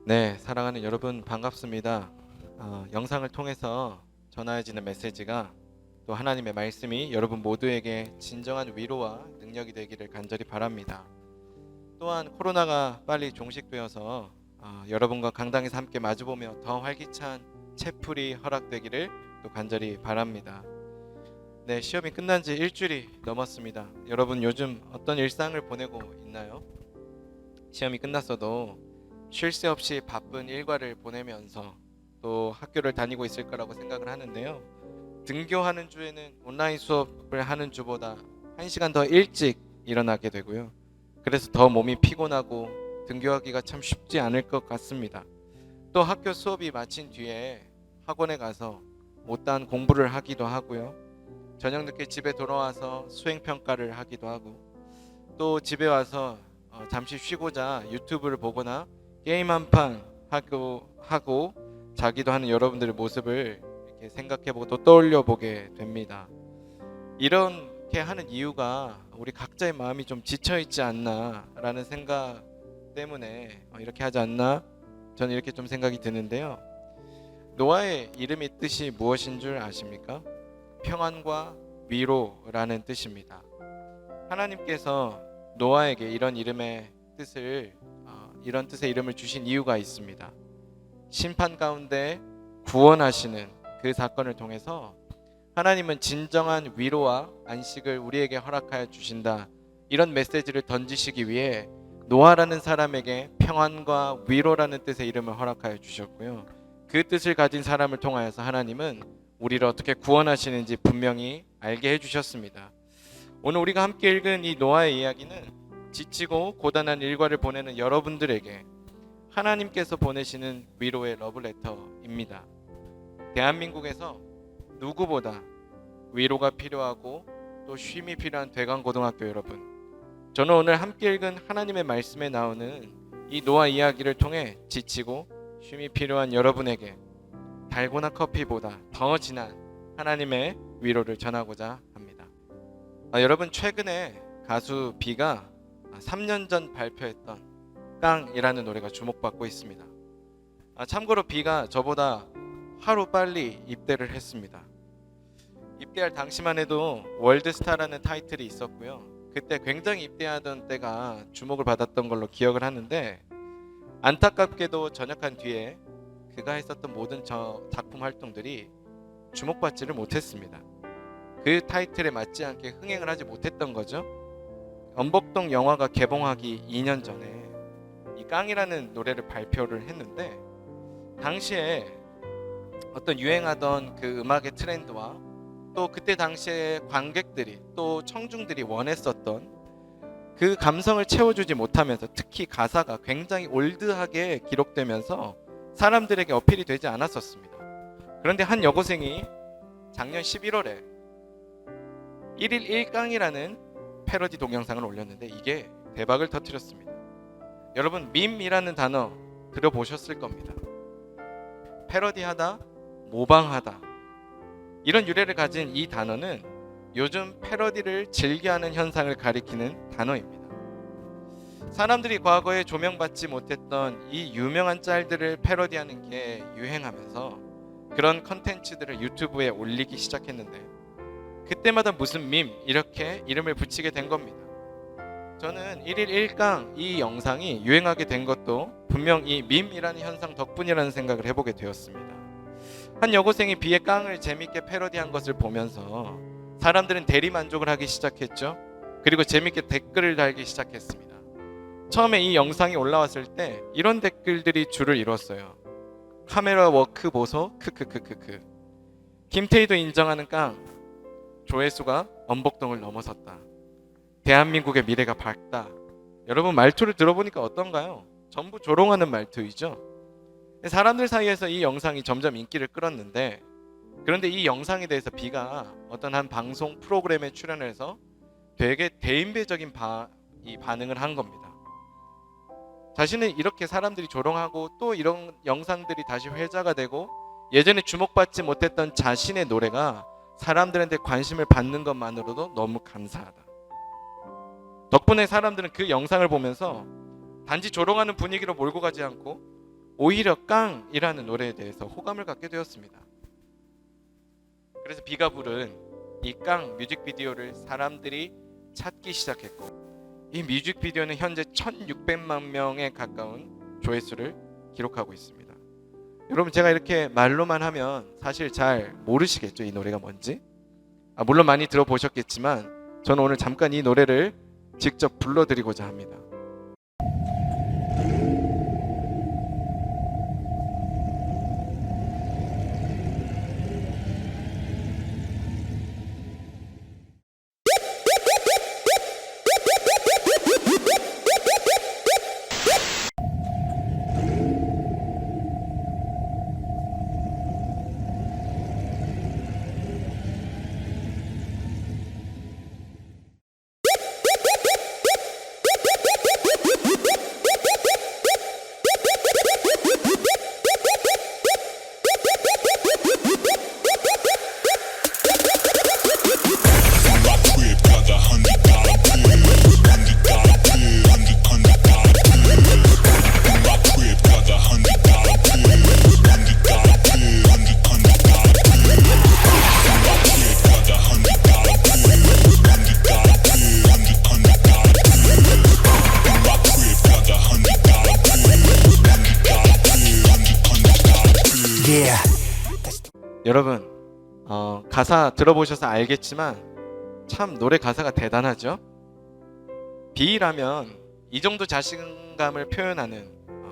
네, 사랑하는 여러분 반갑습니다. 영상을 통해서 전하여지는 메시지가 또 하나님의 말씀이 여러분 모두에게 진정한 위로와 능력이 되기를 간절히 바랍니다. 또한 코로나가 빨리 종식되어서 여러분과 강당에서 함께 마주보며 더 활기찬 채플이 허락되기를 또 간절히 바랍니다. 네, 시험이 끝난 지 일주일이 넘었습니다. 여러분 요즘 어떤 일상을 보내고 있나요? 시험이 끝났어도 쉴 새 없이 바쁜 일과를 보내면서 또 학교를 다니고 있을 거라고 생각을 하는데요. 등교하는 주에는 온라인 수업을 하는 주보다 1시간 더 일찍 일어나게 되고요. 그래서 더 몸이 피곤하고 등교하기가 참 쉽지 않을 것 같습니다. 또 학교 수업이 마친 뒤에 학원에 가서 못다한 공부를 하기도 하고요. 저녁 늦게 집에 돌아와서 수행 평가를 하기도 하고 또 집에 와서 잠시 쉬고자 유튜브를 보거나 게임 한 판 하고 자기도 하는 여러분들의 모습을 이렇게 생각해보고 또 떠올려보게 됩니다. 이렇게 하는 이유가 우리 각자의 마음이 좀 지쳐있지 않나라는 생각 때문에 이렇게 하지 않나 저는 이렇게 좀 생각이 드는데요. 노아의 이름의 뜻이 무엇인 줄 아십니까? 평안과 위로라는 뜻입니다. 하나님께서 노아에게 이런 뜻의 이름을 주신 이유가 있습니다. 심판 가운데 구원하시는 그 사건을 통해서 하나님은 진정한 위로와 안식을 우리에게 허락하여 주신다. 이런 메시지를 던지시기 위해 노아라는 사람에게 평안과 위로라는 뜻의 이름을 허락하여 주셨고요. 그 뜻을 가진 사람을 통하여서 하나님은 우리를 어떻게 구원하시는지 분명히 알게 해주셨습니다. 오늘 우리가 함께 읽은 이 노아의 이야기는 지치고 고단한 일과를 보내는 여러분들에게 하나님께서 보내시는 위로의 러브레터입니다. 대한민국에서 누구보다 위로가 필요하고 또 쉼이 필요한 대강고등학교 여러분, 저는 오늘 함께 읽은 하나님의 말씀에 나오는 이 노아 이야기를 통해 지치고 쉼이 필요한 여러분에게 달고나 커피보다 더 진한 하나님의 위로를 전하고자 합니다. 여러분, 최근에 가수 비가 3년 전 발표했던 깡이라는 노래가 주목받고 있습니다. 참고로 비가 저보다 하루 빨리 입대를 했습니다. 입대할 당시만 해도 월드스타라는 타이틀이 있었고요. 그때 굉장히 입대하던 때가 주목을 받았던 걸로 기억을 하는데, 안타깝게도 전역한 뒤에 그가 했었던 모든 작품 활동들이 주목받지를 못했습니다. 그 타이틀에 맞지 않게 흥행을 하지 못했던 거죠. 엄복동 영화가 개봉하기 2년 전에 이 깡이라는 노래를 발표를 했는데, 당시에 어떤 유행하던 그 음악의 트렌드와 또 그때 당시에 관객들이 또 청중들이 원했었던 그 감성을 채워주지 못하면서, 특히 가사가 굉장히 올드하게 기록되면서 사람들에게 어필이 되지 않았었습니다. 그런데 한 여고생이 작년 11월에 1일 1강이라는 패러디 동영상을 올렸는데 이게 대박을 터뜨렸습니다. 여러분, 밈이라는 단어 들어보셨을 겁니다. 패러디하다, 모방하다, 이런 유래를 가진 이 단어는 요즘 패러디를 즐겨하는 현상을 가리키는 단어입니다. 사람들이 과거에 조명받지 못했던 이 유명한 짤들을 패러디하는 게 유행하면서 그런 컨텐츠들을 유튜브에 올리기 시작했는데, 그때마다 무슨 밈 이렇게 이름을 붙이게 된 겁니다. 저는 1일 1강 이 영상이 유행하게 된 것도 분명 이 밈이라는 현상 덕분이라는 생각을 해보게 되었습니다. 한 여고생이 비의 깡을 재밌게 패러디한 것을 보면서 사람들은 대리만족을 하기 시작했죠. 그리고 재밌게 댓글을 달기 시작했습니다. 처음에 이 영상이 올라왔을 때 이런 댓글들이 줄을 이뤘어요. 카메라 워크 보소 크크크크크. 김태희도 인정하는 깡, 조회수가 엄복동을 넘어섰다. 대한민국의 미래가 밝다. 여러분, 말투를 들어보니까 어떤가요? 전부 조롱하는 말투이죠. 사람들 사이에서 이 영상이 점점 인기를 끌었는데, 그런데 이 영상에 대해서 비가 어떤 한 방송 프로그램에 출연해서 되게 대인배적인 반응을 한 겁니다. 자신은 이렇게 사람들이 조롱하고 또 이런 영상들이 다시 회자가 되고 예전에 주목받지 못했던 자신의 노래가 사람들한테 관심을 받는 것만으로도 너무 감사하다. 덕분에 사람들은 그 영상을 보면서 단지 조롱하는 분위기로 몰고 가지 않고 오히려 깡이라는 노래에 대해서 호감을 갖게 되었습니다. 그래서 비가 부른 이 깡 뮤직비디오를 사람들이 찾기 시작했고, 이 뮤직비디오는 현재 1600만 명에 가까운 조회수를 기록하고 있습니다. 여러분, 제가 이렇게 말로만 하면 사실 잘 모르시겠죠, 이 노래가 뭔지? 물론 많이 들어보셨겠지만 저는 오늘 잠깐 이 노래를 직접 불러드리고자 합니다. 여러분, 가사 들어보셔서 알겠지만 참 노래 가사가 대단하죠? 비라면 이 정도 자신감을 표현하는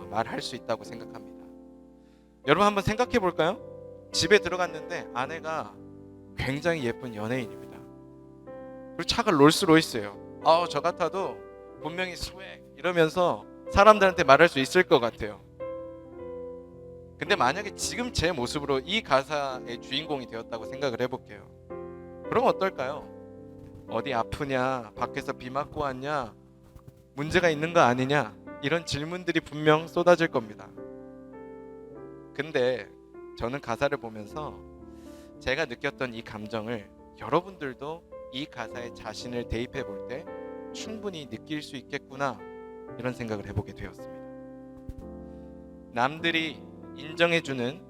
말할 수 있다고 생각합니다. 여러분, 한번 생각해 볼까요? 집에 들어갔는데 아내가 굉장히 예쁜 연예인입니다. 그리고 차가 롤스로이스예요. 저 같아도 분명히 스웩 이러면서 사람들한테 말할 수 있을 것 같아요. 근데 만약에 지금 제 모습으로 이 가사의 주인공이 되었다고 생각을 해볼게요. 그럼 어떨까요? 어디 아프냐? 밖에서 비 맞고 왔냐? 문제가 있는 거 아니냐? 이런 질문들이 분명 쏟아질 겁니다. 근데 저는 가사를 보면서 제가 느꼈던 이 감정을 여러분들도 이 가사에 자신을 대입해 볼 때 충분히 느낄 수 있겠구나, 이런 생각을 해보게 되었습니다. 남들이 인정해주는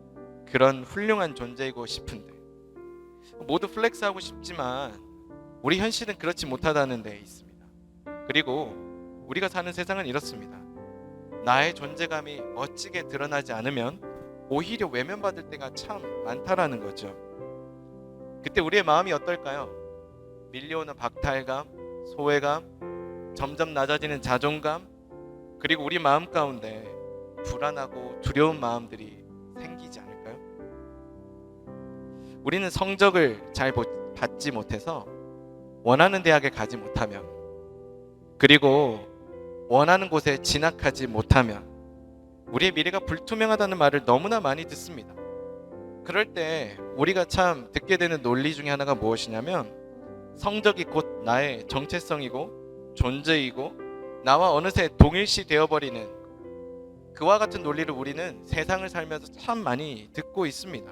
그런 훌륭한 존재이고 싶은데, 모두 플렉스하고 싶지만 우리 현실은 그렇지 못하다는 데 있습니다. 그리고 우리가 사는 세상은 이렇습니다. 나의 존재감이 멋지게 드러나지 않으면 오히려 외면받을 때가 참 많다라는 거죠. 그때 우리의 마음이 어떨까요? 밀려오는 박탈감, 소외감, 점점 낮아지는 자존감, 그리고 우리 마음 가운데 불안하고 두려운 마음들이 생기지 않을까요? 우리는 성적을 잘 받지 못해서 원하는 대학에 가지 못하면, 그리고 원하는 곳에 진학하지 못하면 우리의 미래가 불투명하다는 말을 너무나 많이 듣습니다. 그럴 때 우리가 참 듣게 되는 논리 중에 하나가 무엇이냐면, 성적이 곧 나의 정체성이고 존재이고 나와 어느새 동일시 되어버리는 그와 같은 논리를 우리는 세상을 살면서 참 많이 듣고 있습니다.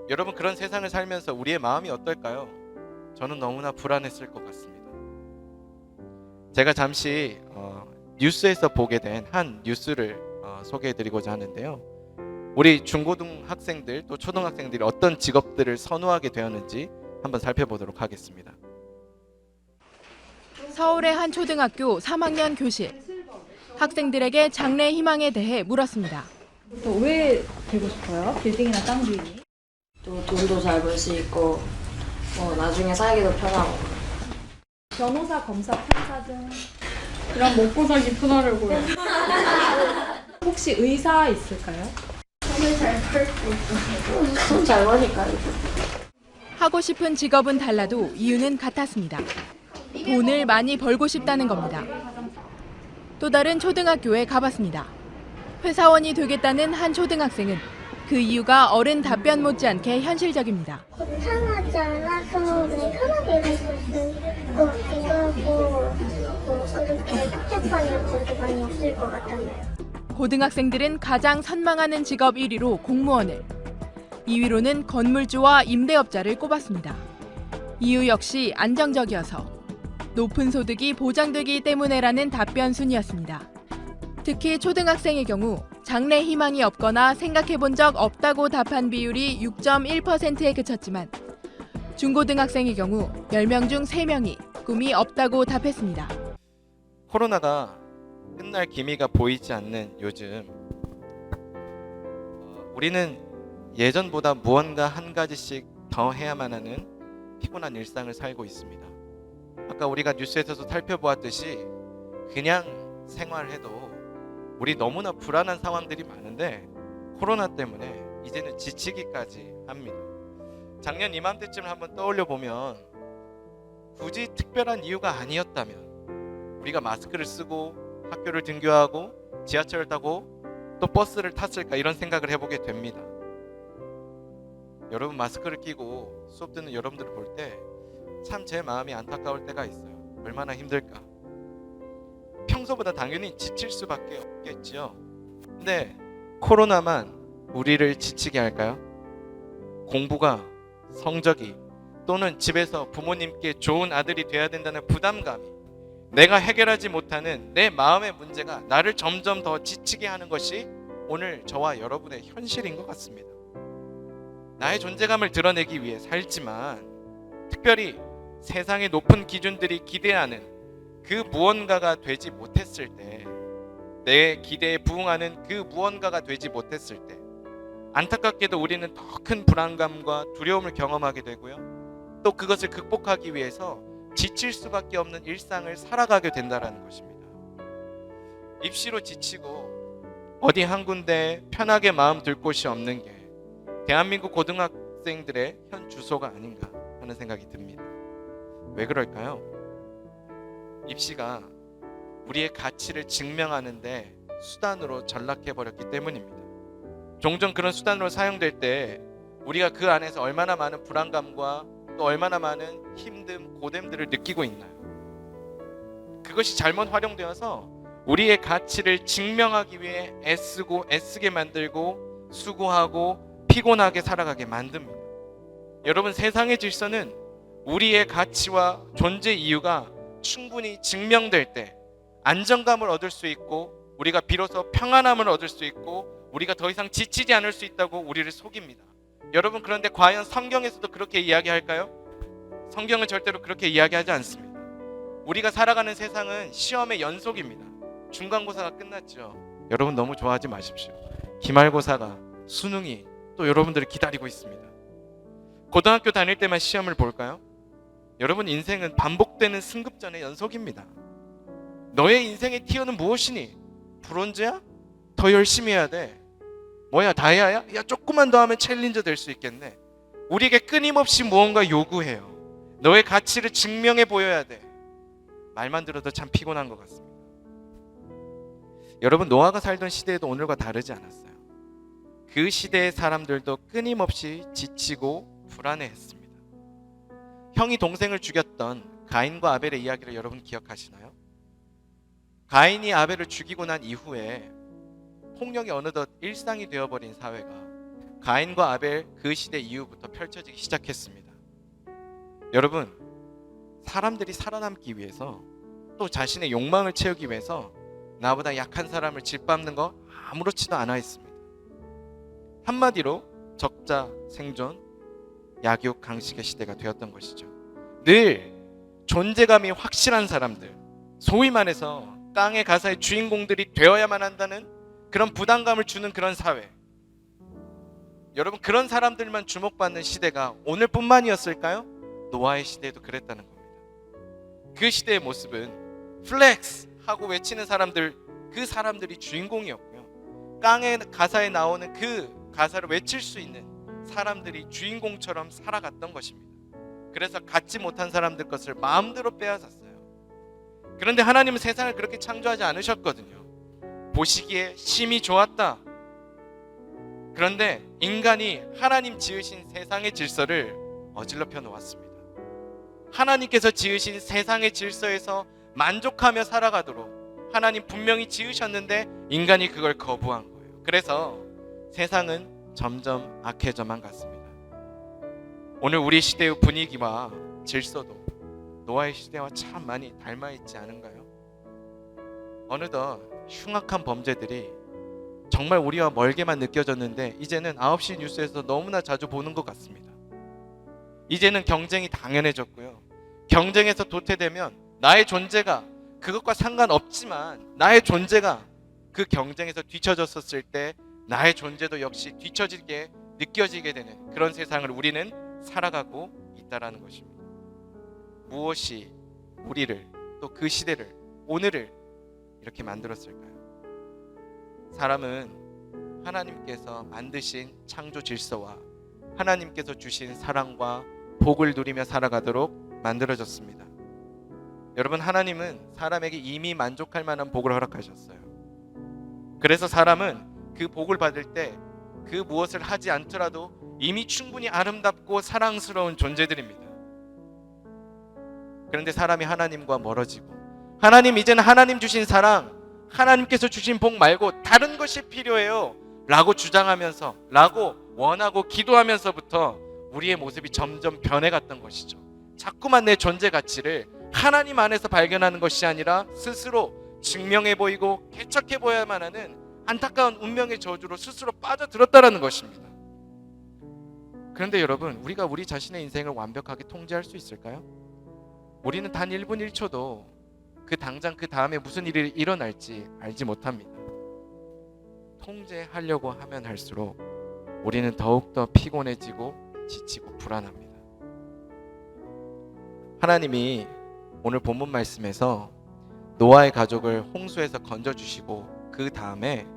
여러분, 그런 세상을 살면서 우리의 마음이 어떨까요? 저는 너무나 불안했을 것 같습니다. 제가 잠시 뉴스에서 보게 된 한 뉴스를 소개해드리고자 하는데요. 우리 중고등 학생들 또 초등학생들이 어떤 직업들을 선호하게 되었는지 한번 살펴보도록 하겠습니다. 서울의 한 초등학교 3학년 교실. 학생들에게 장래 희망에 대해 물었습니다. 또 왜 되고 싶어요? 빌딩이나 땅 주인이? 또 돈도 잘 벌 수 있고 나중에 살기도 편하고. 변호사, 검사, 판사 등 그냥 먹고 살기 편하려고요. 혹시 의사 있을까요? 돈 잘 버니까요. 하고 싶은 직업은 달라도 이유는 같았습니다. 돈을 많이 벌고 싶다는 겁니다. 또 다른 초등학교에 가봤습니다. 회사원이 되겠다는 한 초등학생은 그 이유가 어른 답변 못지않게 현실적입니다. 이상하지 않아서 편하게 일할 수 있을 것 같기도 하고 그렇게 복잡한 일들도 많이 없을 것 같아요. 고등학생들은 가장 선망하는 직업 1위로 공무원을, 2위로는 건물주와 임대업자를 꼽았습니다. 이유 역시 안정적이어서, 높은 소득이 보장되기 때문에라는 답변 순이었습니다. 특히 초등학생의 경우 장래 희망이 없거나 생각해 본 적 없다고 답한 비율이 6.1%에 그쳤지만 중고등학생의 경우 10명 중 3명이 꿈이 없다고 답했습니다. 코로나가 끝날 기미가 보이지 않는 요즘 우리는 예전보다 무언가 한 가지씩 더 해야만 하는 피곤한 일상을 살고 있습니다. 아까 우리가 뉴스에서도 살펴보았듯이 그냥 생활해도 우리 너무나 불안한 상황들이 많은데 코로나 때문에 이제는 지치기까지 합니다. 작년 이맘때쯤을 한번 떠올려 보면 굳이 특별한 이유가 아니었다면 우리가 마스크를 쓰고 학교를 등교하고 지하철을 타고 또 버스를 탔을까 이런 생각을 해보게 됩니다. 여러분 마스크를 끼고 수업 듣는 여러분들을 볼 때 참 제 마음이 안타까울 때가 있어요. 얼마나 힘들까. 평소보다 당연히 지칠 수밖에 없겠지요. 근데 코로나만 우리를 지치게 할까요? 공부가, 성적이 또는 집에서 부모님께 좋은 아들이 돼야 된다는 부담감이 내가 해결하지 못하는 내 마음의 문제가 나를 점점 더 지치게 하는 것이 오늘 저와 여러분의 현실인 것 같습니다. 나의 존재감을 드러내기 위해 살지만 특별히 세상의 높은 기준들이 기대하는 그 무언가가 되지 못했을 때, 내 기대에 부응하는 그 무언가가 되지 못했을 때 안타깝게도 우리는 더 큰 불안감과 두려움을 경험하게 되고요. 또 그것을 극복하기 위해서 지칠 수밖에 없는 일상을 살아가게 된다는 것입니다. 입시로 지치고 어디 한 군데 편하게 마음 둘 곳이 없는 게 대한민국 고등학생들의 현 주소가 아닌가 하는 생각이 듭니다. 왜 그럴까요? 입시가 우리의 가치를 증명하는데 수단으로 전락해버렸기 때문입니다. 종종 그런 수단으로 사용될 때 우리가 그 안에서 얼마나 많은 불안감과 또 얼마나 많은 힘듦, 고됨들을 느끼고 있나요? 그것이 잘못 활용되어서 우리의 가치를 증명하기 위해 애쓰게 만들고 수고하고 피곤하게 살아가게 만듭니다. 여러분, 세상의 질서는 우리의 가치와 존재 이유가 충분히 증명될 때 안정감을 얻을 수 있고 우리가 비로소 평안함을 얻을 수 있고 우리가 더 이상 지치지 않을 수 있다고 우리를 속입니다. 여러분, 그런데 과연 성경에서도 그렇게 이야기할까요? 성경은 절대로 그렇게 이야기하지 않습니다. 우리가 살아가는 세상은 시험의 연속입니다. 중간고사가 끝났죠. 여러분 너무 좋아하지 마십시오. 기말고사가, 수능이 또 여러분들을 기다리고 있습니다. 고등학교 다닐 때만 시험을 볼까요? 여러분, 인생은 반복되는 승급전의 연속입니다. 너의 인생의 티어는 무엇이니? 브론즈야? 더 열심히 해야 돼. 뭐야, 다이아야? 야, 조금만 더 하면 챌린저 될 수 있겠네. 우리에게 끊임없이 무언가 요구해요. 너의 가치를 증명해 보여야 돼. 말만 들어도 참 피곤한 것 같습니다. 여러분, 노아가 살던 시대에도 오늘과 다르지 않았어요. 그 시대의 사람들도 끊임없이 지치고 불안해했습니다. 형이 동생을 죽였던 가인과 아벨의 이야기를 여러분 기억하시나요? 가인이 아벨을 죽이고 난 이후에 폭력이 어느덧 일상이 되어버린 사회가 가인과 아벨 그 시대 이후부터 펼쳐지기 시작했습니다. 여러분, 사람들이 살아남기 위해서 또 자신의 욕망을 채우기 위해서 나보다 약한 사람을 짓밟는 거 아무렇지도 않아 했습니다. 한마디로 적자 생존, 약육 강식의 시대가 되었던 것이죠. 늘 존재감이 확실한 사람들, 소위 말해서 깡의 가사의 주인공들이 되어야만 한다는 그런 부담감을 주는 그런 사회. 여러분, 그런 사람들만 주목받는 시대가 오늘뿐만이었을까요? 노아의 시대에도 그랬다는 겁니다. 그 시대의 모습은 플렉스 하고 외치는 사람들, 그 사람들이 주인공이었고요. 깡의 가사에 나오는 그 가사를 외칠 수 있는 사람들이 주인공처럼 살아갔던 것입니다. 그래서 갖지 못한 사람들 것을 마음대로 빼앗았어요. 그런데 하나님은 세상을 그렇게 창조하지 않으셨거든요. 보시기에 심히 좋았다. 그런데 인간이 하나님 지으신 세상의 질서를 어질럽혀 놓았습니다. 하나님께서 지으신 세상의 질서에서 만족하며 살아가도록 하나님 분명히 지으셨는데 인간이 그걸 거부한 거예요. 그래서 세상은 점점 악해져만 갔습니다. 오늘 우리 시대의 분위기와 질서도 노아의 시대와 참 많이 닮아 있지 않은가요? 어느덧 흉악한 범죄들이 정말 우리와 멀게만 느껴졌는데 이제는 9시 뉴스에서 너무나 자주 보는 것 같습니다. 이제는 경쟁이 당연해졌고요. 경쟁에서 도태되면 나의 존재가 그것과 상관없지만 나의 존재가 그 경쟁에서 뒤처졌었을 때 나의 존재도 역시 뒤처지게 느껴지게 되는 그런 세상을 우리는 살아가고 있다라는 것입니다. 무엇이 우리를 또 그 시대를 오늘을 이렇게 만들었을까요? 사람은 하나님께서 만드신 창조 질서와 하나님께서 주신 사랑과 복을 누리며 살아가도록 만들어졌습니다. 여러분, 하나님은 사람에게 이미 만족할 만한 복을 허락하셨어요. 그래서 사람은 그 복을 받을 때 그 무엇을 하지 않더라도 이미 충분히 아름답고 사랑스러운 존재들입니다. 그런데 사람이 하나님과 멀어지고 하나님, 이제는 하나님 주신 사랑, 하나님께서 주신 복 말고 다른 것이 필요해요 라고 주장하면서, 라고 원하고 기도하면서부터 우리의 모습이 점점 변해갔던 것이죠. 자꾸만 내 존재 가치를 하나님 안에서 발견하는 것이 아니라 스스로 증명해 보이고 개척해 보여야만 하는 안타까운 운명의 저주로 스스로 빠져들었다라는 것입니다. 그런데 여러분, 우리가 우리 자신의 인생을 완벽하게 통제할 수 있을까요? 우리는 단 1분 1초도 당장 그 다음에 무슨 일이 일어날지 알지 못합니다. 통제하려고 하면 할수록 우리는 더욱더 피곤해지고 지치고 불안합니다. 하나님이 오늘 본문 말씀에서 노아의 가족을 홍수에서 건져주시고 그 다음에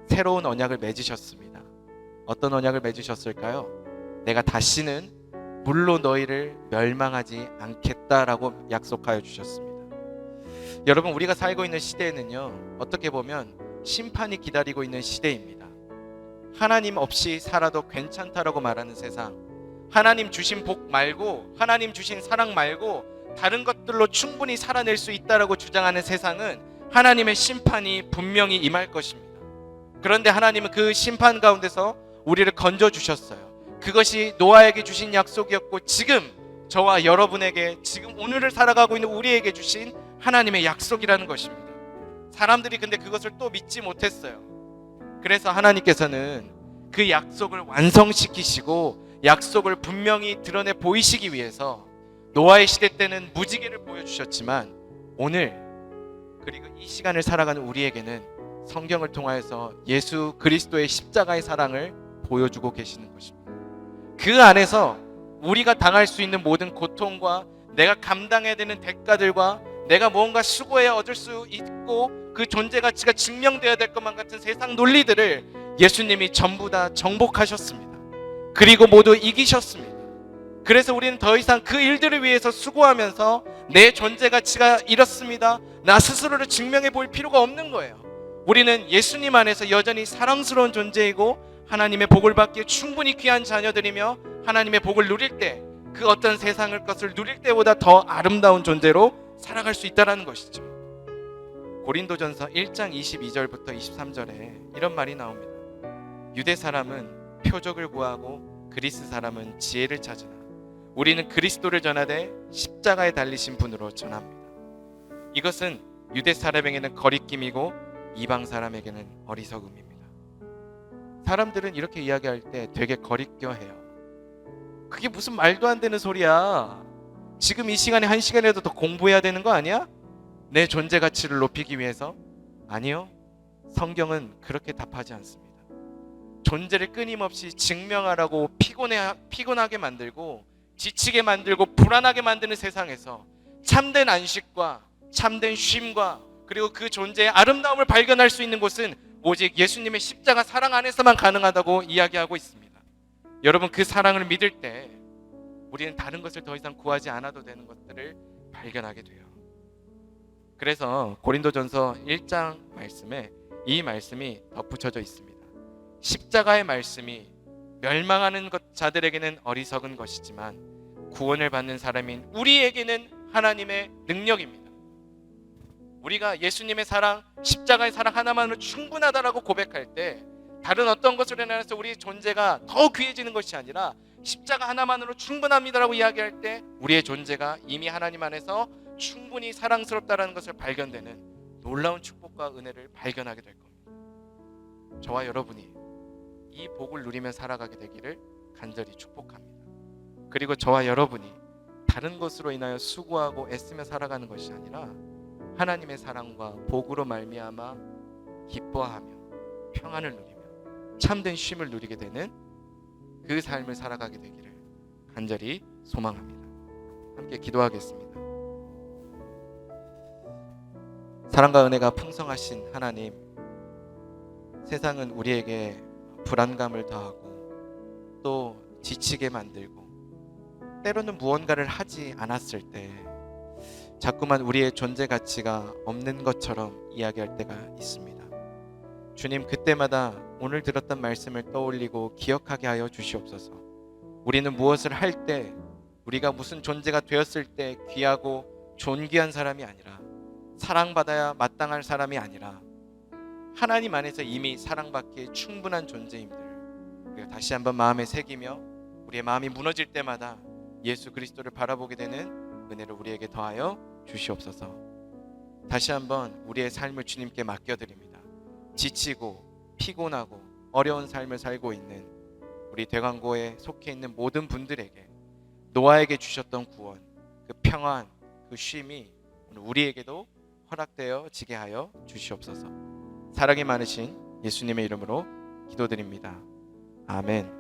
새로운 언약을 맺으셨습니다. 어떤 언약을 맺으셨을까요? 내가 다시는 물로 너희를 멸망하지 않겠다라고 약속하여 주셨습니다. 여러분, 우리가 살고 있는 시대에는요, 어떻게 보면 심판이 기다리고 있는 시대입니다. 하나님 없이 살아도 괜찮다라고 말하는 세상, 하나님 주신 복 말고, 하나님 주신 사랑 말고 다른 것들로 충분히 살아낼 수 있다라고 주장하는 세상은 하나님의 심판이 분명히 임할 것입니다. 그런데 하나님은 그 심판 가운데서 우리를 건져주셨어요. 그것이 노아에게 주신 약속이었고, 지금 저와 여러분에게, 지금 오늘을 살아가고 있는 우리에게 주신 하나님의 약속이라는 것입니다. 사람들이 근데 그것을 또 믿지 못했어요. 그래서 하나님께서는 그 약속을 완성시키시고 약속을 분명히 드러내 보이시기 위해서 노아의 시대 때는 무지개를 보여주셨지만, 오늘 그리고 이 시간을 살아가는 우리에게는 성경을 통하여서 예수 그리스도의 십자가의 사랑을 보여주고 계시는 것입니다. 그 안에서 우리가 당할 수 있는 모든 고통과 내가 감당해야 되는 대가들과 내가 무언가 수고해야 얻을 수 있고 그 존재 가치가 증명되어야 될 것만 같은 세상 논리들을 예수님이 전부 다 정복하셨습니다. 그리고 모두 이기셨습니다. 그래서 우리는 더 이상 그 일들을 위해서 수고하면서 내 존재 가치가 이렇습니다, 나 스스로를 증명해 볼 필요가 없는 거예요. 우리는 예수님 안에서 여전히 사랑스러운 존재이고 하나님의 복을 받기에 충분히 귀한 자녀들이며 하나님의 복을 누릴 때 그 어떤 세상의 것을 누릴 때보다 더 아름다운 존재로 살아갈 수 있다는 것이죠. 고린도전서 1장 22절부터 23절에 이런 말이 나옵니다. 유대 사람은 표적을 구하고 그리스 사람은 지혜를 찾으나 우리는 그리스도를 전하되 십자가에 달리신 분으로 전합니다. 이것은 유대 사람에게는 거리낌이고 이방 사람에게는 어리석음입니다. 사람들은 이렇게 이야기할 때 되게 거리껴해요. 그게 무슨 말도 안 되는 소리야. 지금 이 시간에 1시간이라도 더 공부해야 되는 거 아니야? 내 존재 가치를 높이기 위해서? 아니요. 성경은 그렇게 답하지 않습니다. 존재를 끊임없이 증명하라고 피곤하게 만들고 지치게 만들고 불안하게 만드는 세상에서 참된 안식과 참된 쉼과 그리고 그 존재의 아름다움을 발견할 수 있는 곳은 오직 예수님의 십자가 사랑 안에서만 가능하다고 이야기하고 있습니다. 여러분, 그 사랑을 믿을 때 우리는 다른 것을 더 이상 구하지 않아도 되는 것들을 발견하게 돼요. 그래서 고린도전서 1장 말씀에 이 말씀이 덧붙여져 있습니다. 십자가의 말씀이 멸망하는 자들에게는 어리석은 것이지만 구원을 받는 사람인 우리에게는 하나님의 능력입니다. 우리가 예수님의 사랑, 십자가의 사랑 하나만으로 충분하다라고 고백할 때 다른 어떤 것으로 인해서 우리의 존재가 더 귀해지는 것이 아니라 십자가 하나만으로 충분합니다라고 이야기할 때 우리의 존재가 이미 하나님 안에서 충분히 사랑스럽다라는 것을 발견되는 놀라운 축복과 은혜를 발견하게 될 겁니다. 저와 여러분이 이 복을 누리며 살아가게 되기를 간절히 축복합니다. 그리고 저와 여러분이 다른 것으로 인하여 수고하고 애쓰며 살아가는 것이 아니라 하나님의 사랑과 복으로 말미암아 기뻐하며 평안을 누리며 참된 쉼을 누리게 되는 그 삶을 살아가게 되기를 간절히 소망합니다. 함께 기도하겠습니다. 사랑과 은혜가 풍성하신 하나님, 세상은 우리에게 불안감을 더하고 또 지치게 만들고 때로는 무언가를 하지 않았을 때 자꾸만 우리의 존재 가치가 없는 것처럼 이야기할 때가 있습니다. 주님, 그때마다 오늘 들었던 말씀을 떠올리고 기억하게 하여 주시옵소서. 우리는 무엇을 할 때, 우리가 무슨 존재가 되었을 때 귀하고 존귀한 사람이 아니라 사랑받아야 마땅할 사람이 아니라 하나님 안에서 이미 사랑받기에 충분한 존재임들 우리가 다시 한번 마음에 새기며 우리의 마음이 무너질 때마다 예수 그리스도를 바라보게 되는 은혜를 우리에게 더하여 주시옵소서. 다시 한번 우리의 삶을 주님께 맡겨드립니다. 지치고 피곤하고 어려운 삶을 살고 있는 우리 대광고에 속해 있는 모든 분들에게 노아에게 주셨던 구원, 그 평안, 그 쉼이 오늘 우리에게도 허락되어 지게 하여 주시옵소서. 사랑이 많으신 예수님의 이름으로 기도드립니다. 아멘.